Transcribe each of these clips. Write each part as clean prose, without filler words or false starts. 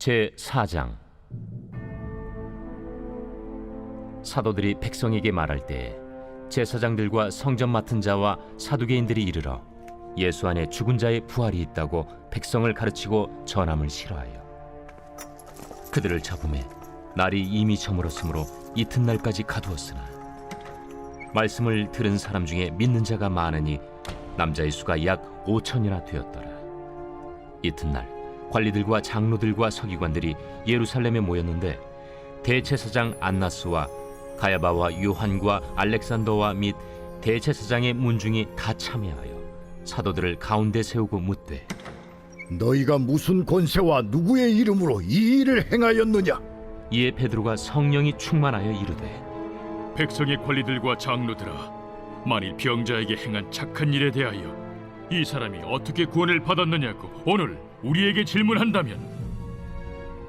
제4장. 사도들이 백성에게 말할 때 제사장들과 성전 맡은 자와 사두개인들이 이르러 예수 안에 죽은 자의 부활이 있다고 백성을 가르치고 전함을 싫어하여 그들을 잡음에 날이 이미 저물었으므로 이튿날까지 가두었으나 말씀을 들은 사람 중에 믿는 자가 많으니 남자의 수가 약 5천이나 되었더라. 이튿날 관리들과 장로들과 서기관들이 예루살렘에 모였는데 대제사장 안나스와 가야바와 요한과 알렉산더와 및 대제사장의 문중이 다 참여하여 사도들을 가운데 세우고 묻되, 너희가 무슨 권세와 누구의 이름으로 이 일을 행하였느냐? 이에 베드로가 성령이 충만하여 이르되, 백성의 관리들과 장로들아, 만일 병자에게 행한 착한 일에 대하여 이 사람이 어떻게 구원을 받았느냐고 오늘 우리에게 질문한다면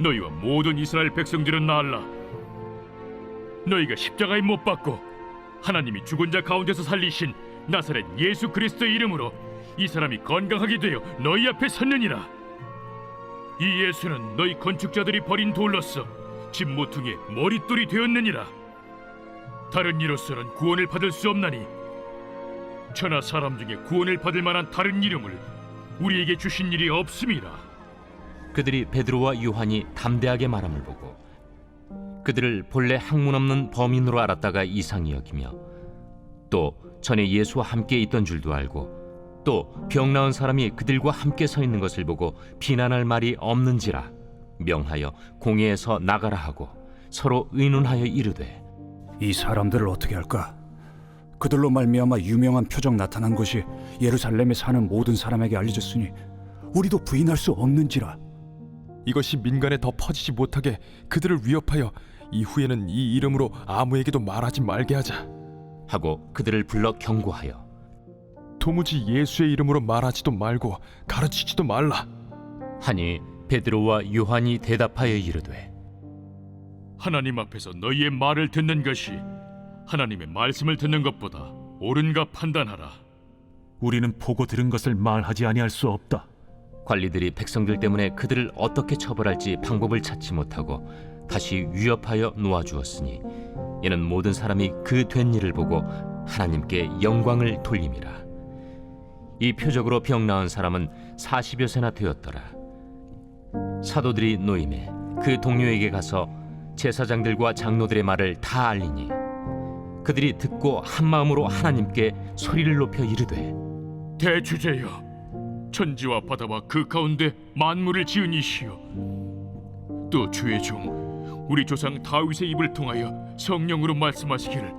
너희와 모든 이스라엘 백성들은 알라. 너희가 십자가에 못 박고 하나님이 죽은 자 가운데서 살리신 나사렛 예수 그리스도의 이름으로 이 사람이 건강하게 되어 너희 앞에 섰느니라. 이 예수는 너희 건축자들이 버린 돌로서 집 모퉁이의 머릿돌이 되었느니라. 다른 이로서는 구원을 받을 수 없나니 천하 사람 중에 구원을 받을 만한 다른 이름을 우리에게 주신 일이 없음이라. 그들이 베드로와 요한이 담대하게 말함을 보고 그들을 본래 학문 없는 범인으로 알았다가 이상히 여기며 또 전에 예수와 함께 있던 줄도 알고 또 병 나은 사람이 그들과 함께 서 있는 것을 보고 비난할 말이 없는지라 명하여 공회에서 나가라 하고 서로 의논하여 이르되, 이 사람들을 어떻게 할까? 그들로 말미암아 유명한 표적 나타난 것이 예루살렘에 사는 모든 사람에게 알려졌으니 우리도 부인할 수 없는지라. 이것이 민간에 더 퍼지지 못하게 그들을 위협하여 이후에는 이 이름으로 아무에게도 말하지 말게 하자 하고 그들을 불러 경고하여 도무지 예수의 이름으로 말하지도 말고 가르치지도 말라 하니 베드로와 요한이 대답하여 이르되, 하나님 앞에서 너희의 말을 듣는 것이 하나님의 말씀을 듣는 것보다 옳은가 판단하라. 우리는 보고 들은 것을 말하지 아니할 수 없다. 관리들이 백성들 때문에 그들을 어떻게 처벌할지 방법을 찾지 못하고 다시 위협하여 놓아주었으니 이는 모든 사람이 그 된 일을 보고 하나님께 영광을 돌림이라. 이 표적으로 병 나은 사람은 40여 세나 되었더라. 사도들이 노임에 그 동료에게 가서 제사장들과 장로들의 말을 다 알리니 그들이 듣고 한 마음으로 하나님께 소리를 높여 이르되, 대주제여, 천지와 바다와 그 가운데 만물을 지은 이시여, 또 주의 종 우리 조상 다윗의 입을 통하여 성령으로 말씀하시기를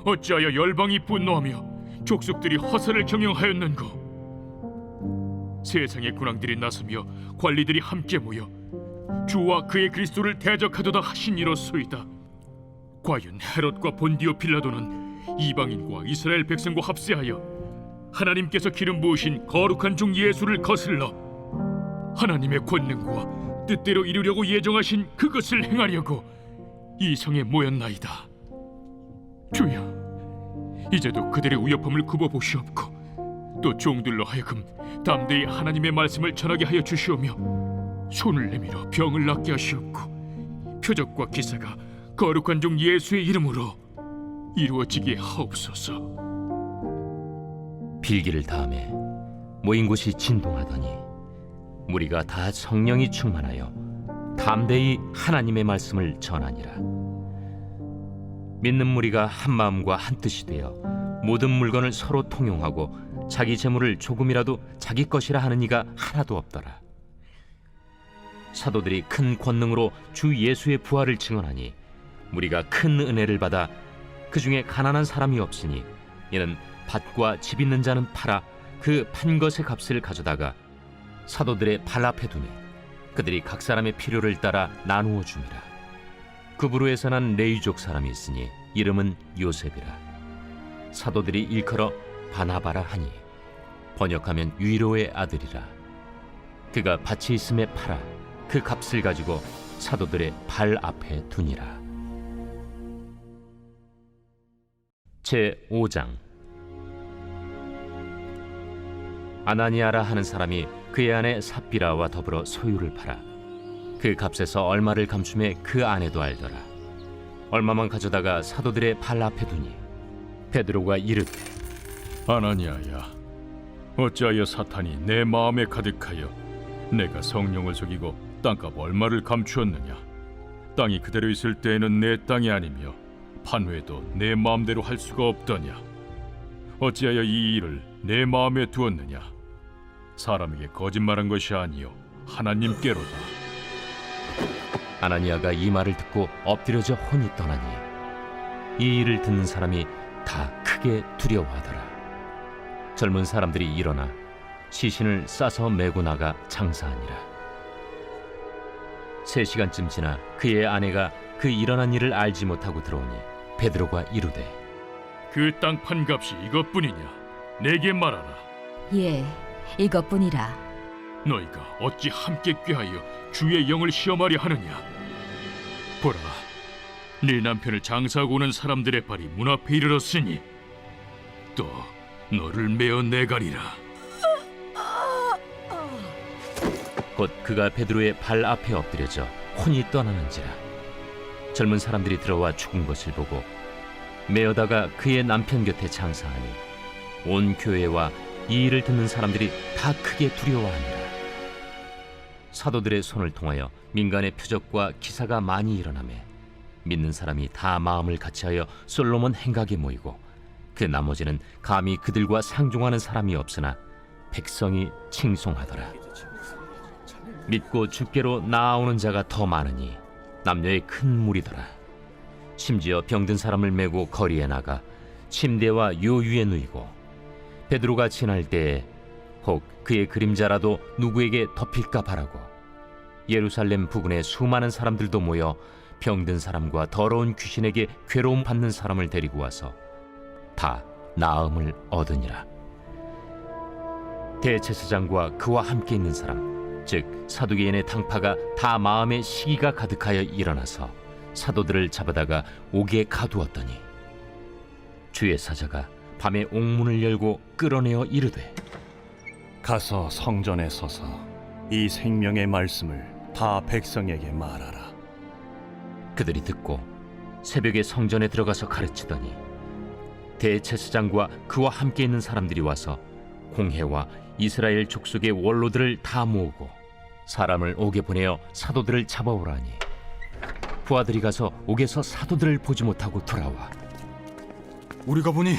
어찌하여 열방이 분노하며 족속들이 허사를 경영하였는고. 세상의 군왕들이 나서며 관리들이 함께 모여 주와 그의 그리스도를 대적하도다 하신 이로소이다. 과연 헤롯과 본디오 빌라도는 이방인과 이스라엘 백성과 합세하여 하나님께서 기름 부으신 거룩한 종 예수를 거슬러 하나님의 권능과 뜻대로 이루려고 예정하신 그것을 행하려고 이 성에 모였나이다. 주여, 이제도 그들의 위협함을 굽어보시옵고 또 종들로 하여금 담대히 하나님의 말씀을 전하게 하여 주시오며 손을 내밀어 병을 낫게 하시옵고 표적과 기사가 거룩한 종 예수의 이름으로 이루어지게 하옵소서. 빌기를 다음에 모인 곳이 진동하더니 무리가 다 성령이 충만하여 담대히 하나님의 말씀을 전하니라. 믿는 무리가 한 마음과 한 뜻이 되어 모든 물건을 서로 통용하고 자기 재물을 조금이라도 자기 것이라 하는 이가 하나도 없더라. 사도들이 큰 권능으로 주 예수의 부활을 증언하니 무리가 큰 은혜를 받아 그 중에 가난한 사람이 없으니 이는 밭과 집 있는 자는 팔아 그 판 것의 값을 가져다가 사도들의 발 앞에 두니 그들이 각 사람의 필요를 따라 나누어 줍니다. 그부로에서 난 레위족 사람이 있으니 이름은 요셉이라. 사도들이 일컬어 바나바라 하니 번역하면 위로의 아들이라. 그가 밭이 있음에 팔아 그 값을 가지고 사도들의 발 앞에 두니라. 제5장. 아나니아라 하는 사람이 그의 아내 삽비라와 더불어 소유를 팔아 그 값에서 얼마를 감춤해 그 아내도 알더라. 얼마만 가져다가 사도들의 발 앞에 두니 베드로가 이르되 아나니아야, 어찌하여 사탄이 내 마음에 가득하여 내가 성령을 속이고 땅값 얼마를 감추었느냐? 땅이 그대로 있을 때에는 내 땅이 아니며 판회도 내 마음대로 할 수가 없더냐? 어찌하여 이 일을 내 마음에 두었느냐? 사람에게 거짓말한 것이 아니요 하나님께로다. 아나니아가 이 말을 듣고 엎드려져 혼이 떠나니 이 일을 듣는 사람이 다 크게 두려워하더라. 젊은 사람들이 일어나 시신을 싸서 메고 나가 장사하니라. 3시간쯤 지나 그의 아내가 그 일어난 일을 알지 못하고 들어오니 베드로가 이르되 그 땅 판값이 이것뿐이냐? 내게 말하라. 예, 이것뿐이라. 너희가 어찌 함께 꾀하여 주의 영을 시험하려 하느냐? 보라, 네 남편을 장사하고 오는 사람들의 발이 문 앞에 이르렀으니 또 너를 메어 내가리라. 곧 그가 베드로의 발 앞에 엎드려져 혼이 떠나는지라. 젊은 사람들이 들어와 죽은 것을 보고 메어다가 그의 남편 곁에 장사하니 온 교회와 이 일을 듣는 사람들이 다 크게 두려워하니라. 사도들의 손을 통하여 민간의 표적과 기사가 많이 일어나매 믿는 사람이 다 마음을 같이하여 솔로몬 행각에 모이고 그 나머지는 감히 그들과 상종하는 사람이 없으나 백성이 칭송하더라. 믿고 주께로 나아오는 자가 더 많으니 남녀의 큰 무리더라. 심지어 병든 사람을 메고 거리에 나가 침대와 요 위에 누이고 베드로가 지날 때에 혹 그의 그림자라도 누구에게 덮일까 바라고 예루살렘 부근에 수많은 사람들도 모여 병든 사람과 더러운 귀신에게 괴로움 받는 사람을 데리고 와서 다 나음을 얻으니라. 대제사장과 그와 함께 있는 사람 즉 사두개인의 당파가 다 마음에 시기가 가득하여 일어나서 사도들을 잡아다가 옥에 가두었더니 주의 사자가 밤에 옥문을 열고 끌어내어 이르되 가서 성전에 서서 이 생명의 말씀을 다 백성에게 말하라. 그들이 듣고 새벽에 성전에 들어가서 가르치더니 대제사장과 그와 함께 있는 사람들이 와서 공회와 이스라엘 족속의 원로들을 다 모으고 사람을 옥에 보내어 사도들을 잡아오라니 부하들이 가서 옥에서 사도들을 보지 못하고 돌아와 우리가 보니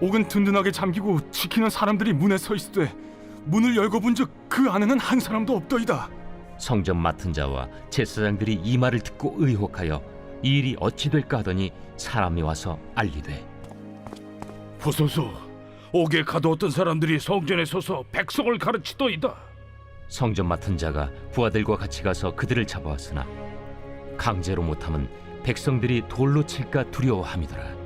옥은 든든하게 잠기고 지키는 사람들이 문에 서 있으되 문을 열고 본즉 그 안에는 한 사람도 없더이다. 성전 맡은 자와 제사장들이 이 말을 듣고 의혹하여 이 일이 어찌 될까 하더니 사람이 와서 알리되 보소서, 옥에 가두었던 사람들이 성전에 서서 백성을 가르치더이다. 성전 맡은 자가 부하들과 같이 가서 그들을 잡아왔으나 강제로 못함은 백성들이 돌로 칠까 두려워함이더라.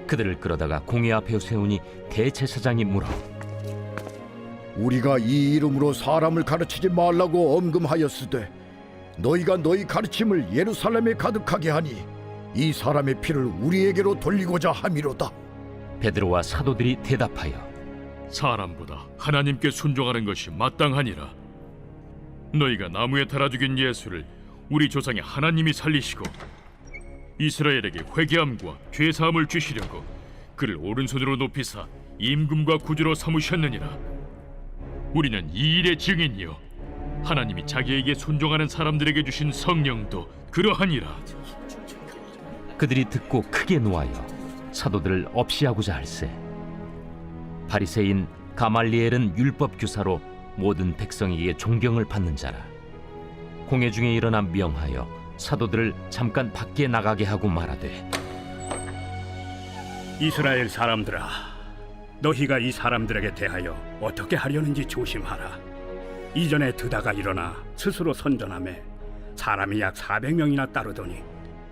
그들을 끌어다가 공회 앞에 세우니 대제사장이 물어 우리가 이 이름으로 사람을 가르치지 말라고 엄금하였으되 너희가 너희 가르침을 예루살렘에 가득하게 하니 이 사람의 피를 우리에게로 돌리고자 함이로다. 베드로와 사도들이 대답하여 사람보다 하나님께 순종하는 것이 마땅하니라. 너희가 나무에 달아 죽인 예수를 우리 조상의 하나님이 살리시고 이스라엘에게 회개함과 죄사함을 주시려고 그를 오른손으로 높이사 임금과 구주로 삼으셨느니라. 우리는 이 일의 증인이요 하나님이 자기에게 순종하는 사람들에게 주신 성령도 그러하니라. 그들이 듣고 크게 노하여 사도들을 없이하고자 할세 바리새인 가말리엘은 율법 교사로 모든 백성에게 존경을 받는 자라. 공회 중에 일어나 명하여 사도들을 잠깐 밖에 나가게 하고 말하되 이스라엘 사람들아, 너희가 이 사람들에게 대하여 어떻게 하려는지 조심하라. 이전에 드다가 일어나 스스로 선전하매 사람이 약 400명이나 따르더니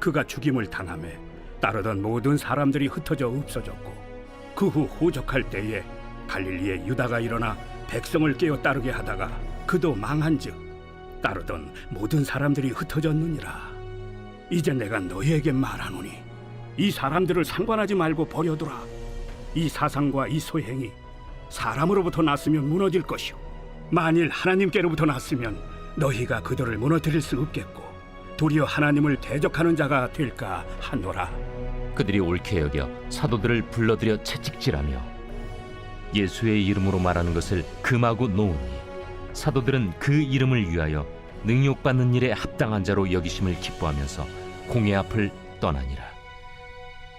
그가 죽임을 당하매 따르던 모든 사람들이 흩어져 없어졌고 그 후 호적할 때에 갈릴리의 유다가 일어나 백성을 깨어 따르게 하다가 그도 망한즉 따르던 모든 사람들이 흩어졌느니라. 이제 내가 너희에게 말하노니 이 사람들을 상관하지 말고 버려두라. 이 사상과 이 소행이 사람으로부터 났으면 무너질 것이요 만일 하나님께로부터 났으면 너희가 그들을 무너뜨릴 수 없겠고 도리어 하나님을 대적하는 자가 될까 하노라. 그들이 옳게 여겨 사도들을 불러들여 채찍질하며 예수의 이름으로 말하는 것을 금하고 놓으니 사도들은 그 이름을 위하여 능욕받는 일에 합당한 자로 여기심을 기뻐하면서 공회 앞을 떠나니라.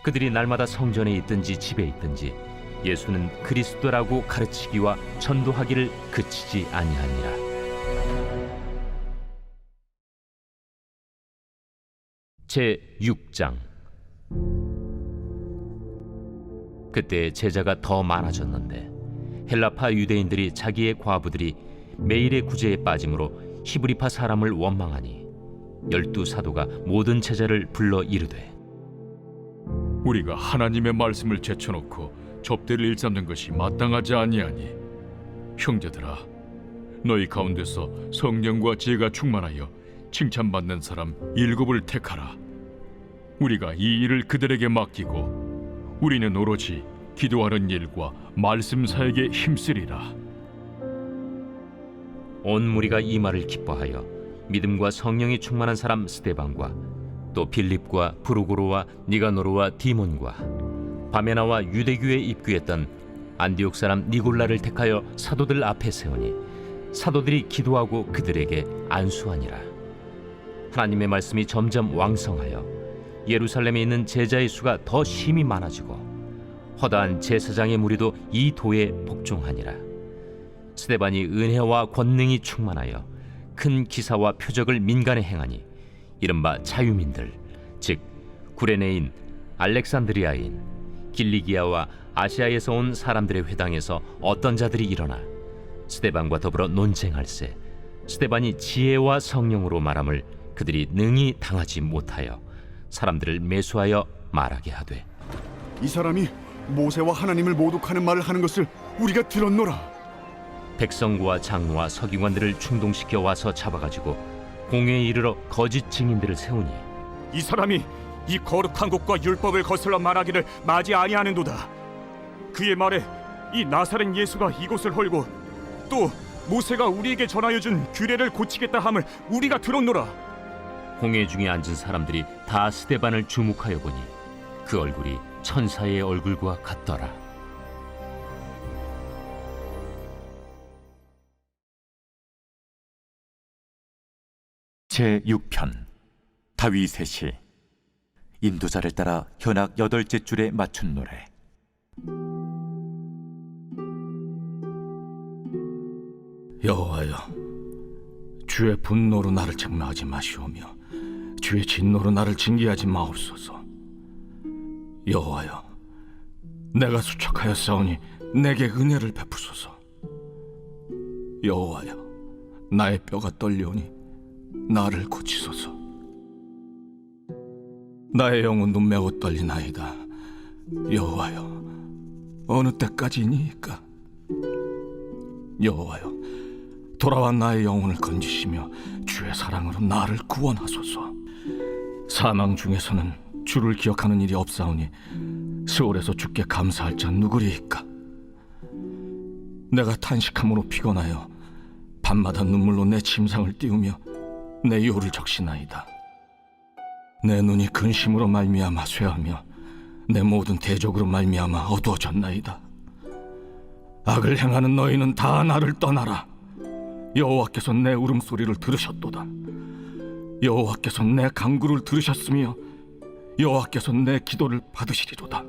그들이 날마다 성전에 있든지 집에 있든지 예수는 그리스도라고 가르치기와 전도하기를 그치지 아니하니라. 제 6장. 그때 제자가 더 많아졌는데 헬라파 유대인들이 자기의 과부들이 매일의 구제에 빠짐으로 히브리파 사람을 원망하니 12 사도가 모든 제자를 불러 이르되 우리가 하나님의 말씀을 제쳐놓고 접대를 일삼는 것이 마땅하지 아니하니 형제들아, 너희 가운데서 성령과 지혜가 충만하여 칭찬받는 사람 7을 택하라. 우리가 이 일을 그들에게 맡기고 우리는 오로지 기도하는 일과 말씀 사역에 힘쓰리라. 온 무리가 이 말을 기뻐하여 믿음과 성령이 충만한 사람 스데반과 또 빌립과 브루고로와 니가노르와 디몬과 바메나와 유대교에 입교했던 안디옥 사람 니골라를 택하여 사도들 앞에 세우니 사도들이 기도하고 그들에게 안수하니라. 하나님의 말씀이 점점 왕성하여 예루살렘에 있는 제자의 수가 더 심히 많아지고 허다한 제사장의 무리도 이 도에 복종하니라. 스데반이 은혜와 권능이 충만하여 큰 기사와 표적을 민간에 행하니 이른바 자유민들, 즉 구레네인, 알렉산드리아인, 길리기아와 아시아에서 온 사람들의 회당에서 어떤 자들이 일어나 스데반과 더불어 논쟁할세 스데반이 지혜와 성령으로 말함을 그들이 능히 당하지 못하여 사람들을 매수하여 말하게 하되 이 사람이 모세와 하나님을 모독하는 말을 하는 것을 우리가 들었노라. 백성과 장로와 서기관들을 충동시켜 와서 잡아가지고 공회에 이르러 거짓 증인들을 세우니 이 사람이 이 거룩한 곳과 율법을 거슬러 말하기를 마지 아니하는도다. 그의 말에 이 나사렛 예수가 이곳을 헐고 또 모세가 우리에게 전하여 준 규례를 고치겠다 함을 우리가 들었노라. 공회 중에 앉은 사람들이 다 스데반을 주목하여 보니 그 얼굴이 천사의 얼굴과 같더라. 제6편 다윗의 시. 인도자를 따라 현악 8째 줄에 맞춘 노래. 여호와여, 주의 분노로 나를 책망하지 마시오며 주의 진노로 나를 징계하지 마옵소서. 여호와여, 내가 수척하여 싸우니 내게 은혜를 베푸소서. 여호와여, 나의 뼈가 떨려오니 나를 고치소서. 나의 영혼도 매우 떨리나이다. 여호와여, 어느 때까지니까? 여호와여, 돌아와 나의 영혼을 건지시며 주의 사랑으로 나를 구원하소서. 사망 중에서는 주를 기억하는 일이 없사오니 스올에서 주께 감사할 자 누구리이까? 내가 탄식함으로 피곤하여 밤마다 눈물로 내 침상을 띄우며 내 요를 적시나이다. 내 눈이 근심으로 말미암아 쇠하며 내 모든 대적으로 말미암아 어두워졌나이다. 악을 행하는 너희는 다 나를 떠나라. 여호와께서 내 울음소리를 들으셨도다. 여호와께서 내 간구를 들으셨으며 여호와께서 내 기도를 받으시리로다.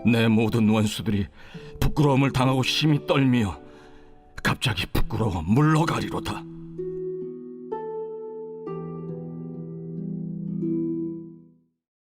내 모든 원수들이 부끄러움을 당하고 심히 떨며 갑자기 부끄러워 물러가리로다.